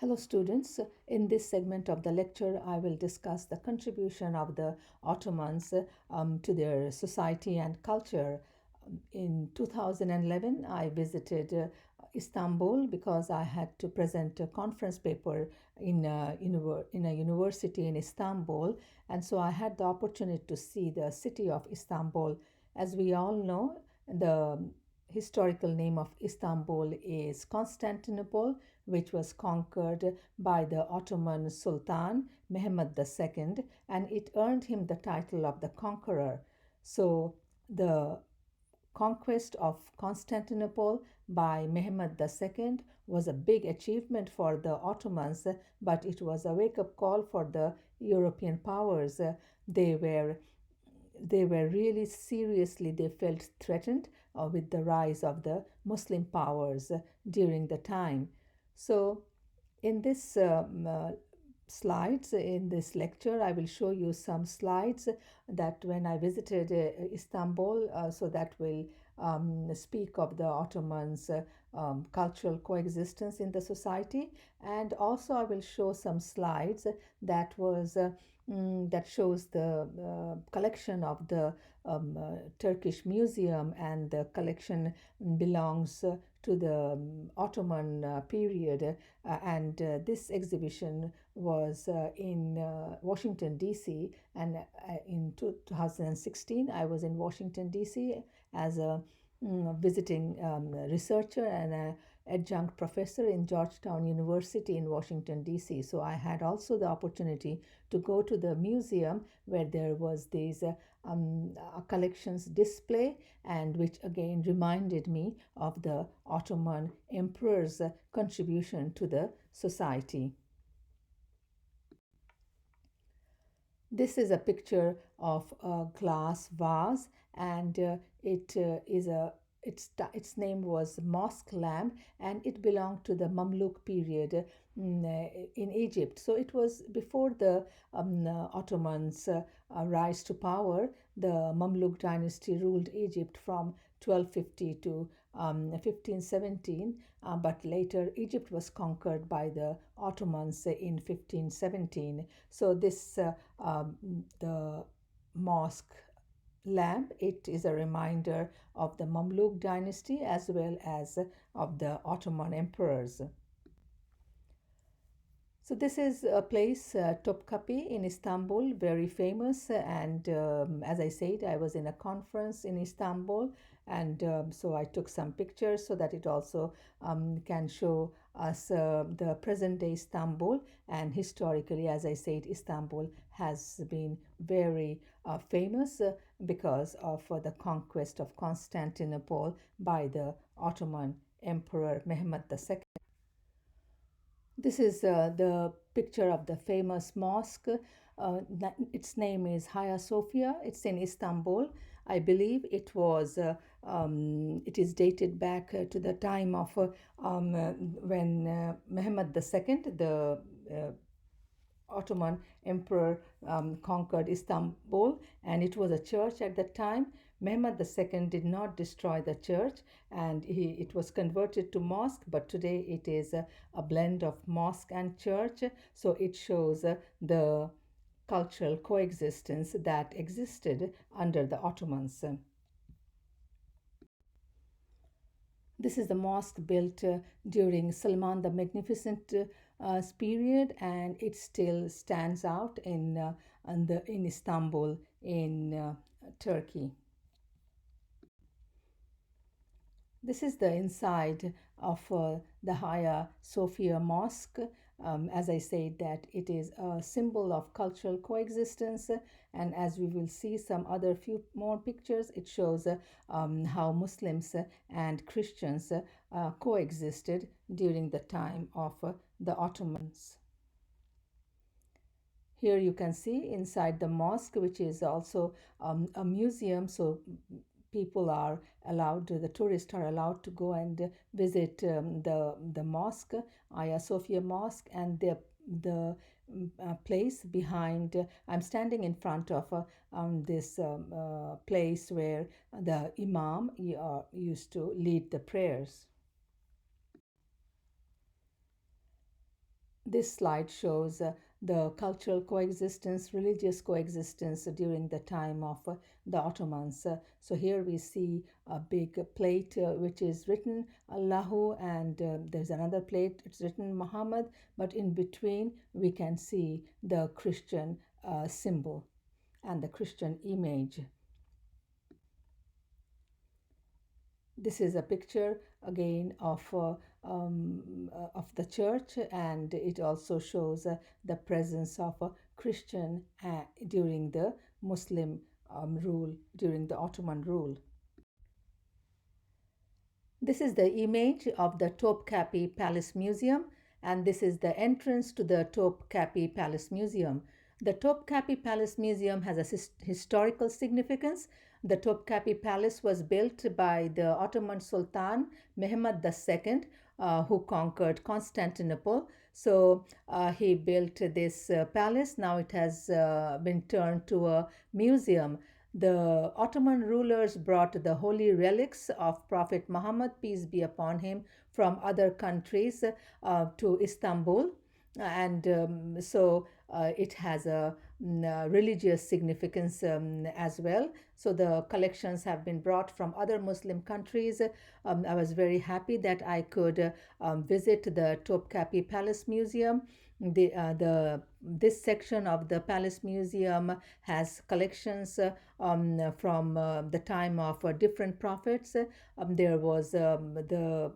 Hello students, in this segment of the lecture I will discuss the contribution of the Ottomans to their society and culture. In 2011 I visited Istanbul because I had to present a conference paper in a university in Istanbul, and so I had the opportunity to see the city of Istanbul. As we all know, the historical name of Istanbul is Constantinople, which was conquered by the Ottoman Sultan Mehmed II, and it earned him the title of the conqueror. So, the conquest of Constantinople by Mehmed II was a big achievement for the Ottomans, but it was a wake up call for the European powers. They were really seriously, they felt threatened with the rise of the Muslim powers during the time. So, in this slides, in this lecture, I will show you some slides that when I visited Istanbul, so that will speak of the Ottomans' cultural coexistence in the society, and also I will show some slides that shows the collection of the Turkish Museum, and the collection belongs to the Ottoman period. And this exhibition was in Washington, D.C., and in 2016 I was in Washington, D.C. as a visiting researcher and a adjunct professor in Georgetown University in Washington, D.C. So I had also the opportunity to go to the museum where there was these collections display, and which again reminded me of the Ottoman emperor's contribution to the society. This is a picture of a glass vase, and it is a its name was mosque lamp, and it belonged to the Mamluk period in Egypt. So it was before the Ottomans rise to power. The Mamluk dynasty ruled Egypt from 1250 to 1517, but later Egypt was conquered by the Ottomans in 1517. So this the mosque lamp, it is a reminder of the Mamluk dynasty as well as of the Ottoman emperors. So this is a place, Topkapi in Istanbul, very famous. And as I said, I was in a conference in Istanbul, and so I took some pictures so that it also can show us the present day Istanbul. And historically, as I said, Istanbul has been very famous because of the conquest of Constantinople by the Ottoman Emperor Mehmed II. This is the picture of the famous mosque. Its name is Hagia Sophia. It's in Istanbul. I believe it is dated back to the time of when Mehmed II, the Ottoman emperor, conquered Istanbul, and it was a church at that time. Mehmed II did not destroy the church, and it was converted to mosque, but today it is a blend of mosque and church. So it shows the cultural coexistence that existed under the Ottomans. This is the mosque built during Salman the Magnificent's period, and it still stands out in Istanbul in Turkey. This is the inside of the Hagia Sophia Mosque. As I said, that it is a symbol of cultural coexistence, and as we will see some other few more pictures, it shows how Muslims and Christians coexisted during the time of the Ottomans. Here you can see inside the mosque, which is also a museum. So people are allowed, the tourists are allowed to go and visit the mosque, Hagia Sophia Mosque, and the place behind. I'm standing in front of this place where the Imam used to lead the prayers. This slide shows the cultural coexistence, religious coexistence during the time of the Ottomans. So here we see a big plate which is written Allahu, and there's another plate, it's written Muhammad, but in between we can see the Christian symbol and the Christian image. This is a picture again of the church, and it also shows the presence of a Christian during the Muslim rule, during the Ottoman rule. This is the image of the Topkapi Palace Museum, and this is the entrance to the Topkapi Palace Museum. The Topkapi Palace Museum has a historical significance. The Topkapi Palace was built by the Ottoman Sultan Mehmed II, who conquered Constantinople. So he built this palace. Now it has been turned to a museum. The Ottoman rulers brought the holy relics of Prophet Muhammad, peace be upon him, from other countries to Istanbul. And it has a religious significance as well. So the collections have been brought from other Muslim countries. I was very happy that I could visit the Topkapi Palace Museum. This section of the Palace Museum has collections from the time of different prophets. There was the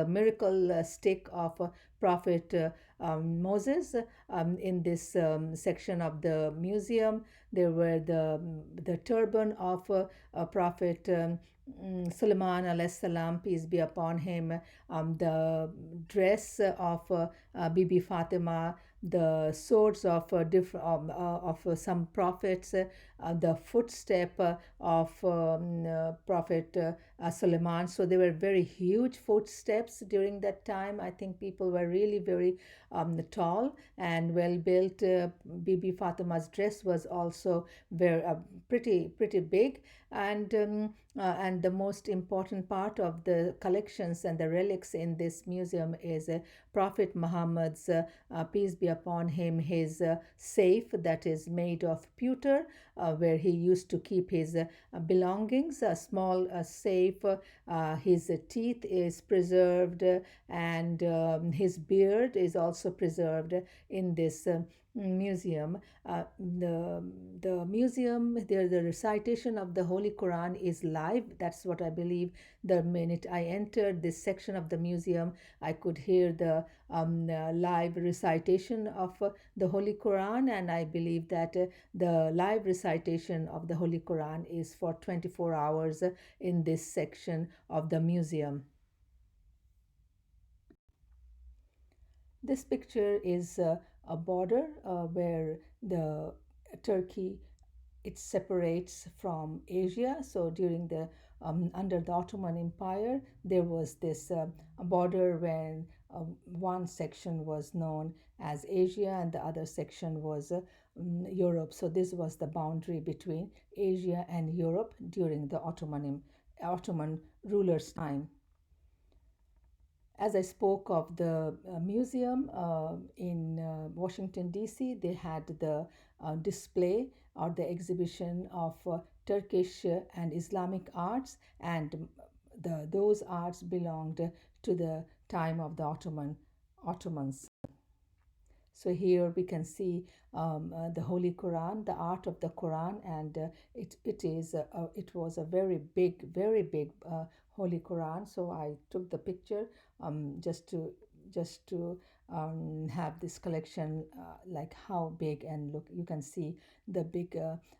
miracle stick of Prophet Moses in this section of the museum. There were the turban of Prophet Sulaiman alayhi salam, peace be upon him, the dress of Bibi Fatima, the swords of some prophets, the footstep of Prophet Suleiman. So they were very huge footsteps during that time. I think people were really very tall and well built. Bibi Fatima's dress was also very pretty big, and the most important part of the collections and the relics in this museum is Prophet Muhammad's peace be upon him, his safe that is made of pewter, where he used to keep his belongings, a small safe. His teeth is preserved, and his beard is also preserved in this museum. The museum, there the recitation of the Holy Quran is live. That's what I believe. The minute I entered this section of the museum, I could hear the live recitation of the Holy Quran, and I believe that the live recitation of the Holy Quran is for 24 hours in this section of the museum. This picture is a border where the Turkey it separates from Asia. So during the under the Ottoman Empire, there was this border when one section was known as Asia and the other section was Europe. So this was the boundary between Asia and Europe during the Ottoman rulers' time. As I spoke of the museum in Washington, D.C., they had the display or the exhibition of Turkish and Islamic arts, and those arts belonged to the time of the Ottomans. So here we can see the Holy Quran, the art of the Quran, and it was a very big Holy Quran. So I took the picture just to have this collection like how big, and look, you can see the big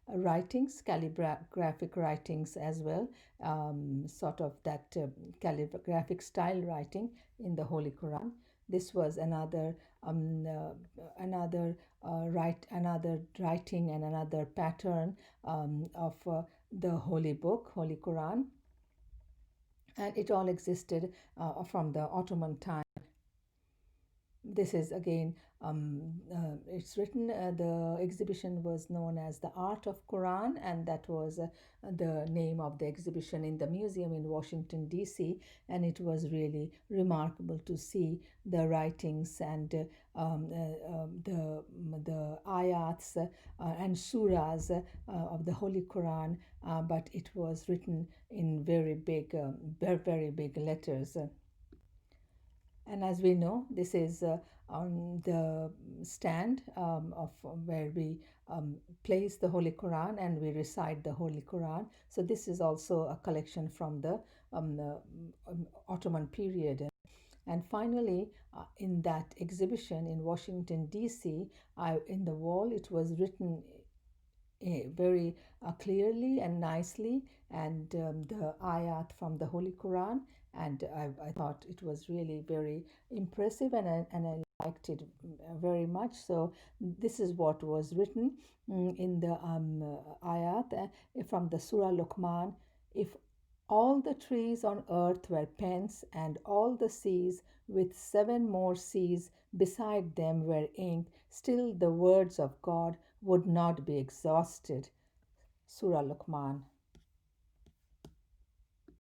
writings, calligraphic writings as well, sort of that calligraphic style writing in the Holy Quran. This was another another writing and another pattern of the holy book, Holy Quran, and it all existed from the Ottoman time. This is again, it's written, the exhibition was known as the Art of Quran, and that was the name of the exhibition in the museum in Washington, D.C. And it was really remarkable to see the writings and the ayats and surahs of the Holy Quran, but it was written in very big, very big letters. And as we know, this is on the stand of where we place the Holy Quran and we recite the Holy Quran. So this is also a collection from the Ottoman period. And finally, in that exhibition in Washington, D.C., in the wall, it was written very clearly and nicely, and the ayat from the Holy Quran. And I thought it was really very impressive, and I liked it very much. So, this is what was written in the ayat from the Surah Luqman. If all the trees on earth were pens, and all the seas with seven more seas beside them were ink, still the words of God would not be exhausted. Surah Luqman.